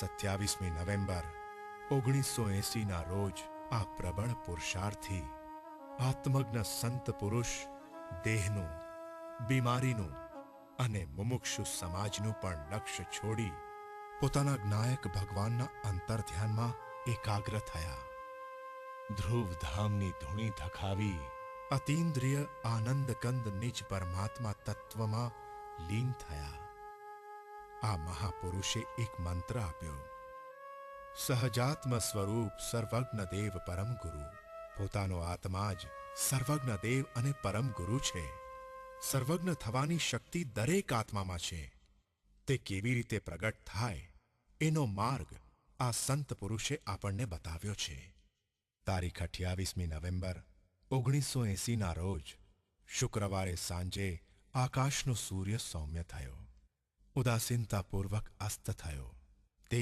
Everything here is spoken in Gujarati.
27મી નવેમ્બર 1980ના રોજ આ પ્રબળ પુરુષાર્થી આત્મજ્ઞ સંત પુરુષ દેહનું, બીમારીનું અને મુમુક્ષુ સમાજનું પણ લક્ષ્ય છોડી પોતાના જ્ઞાયક ભગવાનના અંતર્ધ્યાનમાં એકાગ્ર થયા. ધ્રુવધામની ધૂણી ધખાવી અતીન્દ્રિય આનંદકંદ નિજ પરમાત્મા તત્વમાં લીન થયા. આ મહાપુરુષે એક મંત્ર આપ્યો: સહજાત્મ સ્વરૂપ સર્વજ્ઞ દેવ પરમ ગુરુ. પોતાનો આત્મા જ સર્વજ્ઞ દેવ અને પરમ ગુરુ છે. સર્વજ્ઞ થવાની શક્તિ દરેક આત્મામાં છે. તે કેવી રીતે પ્રગટ થાય એનો માર્ગ આ સંત પુરુષે આપણને બતાવ્યો છે. તારીખ 28મી નવેમ્બર 1980ના રોજ શુક્રવારે સાંજે આકાશનો સૂર્ય સૌમ્ય થયો, ઉદાસીનતાપૂર્વક અસ્ત થયો.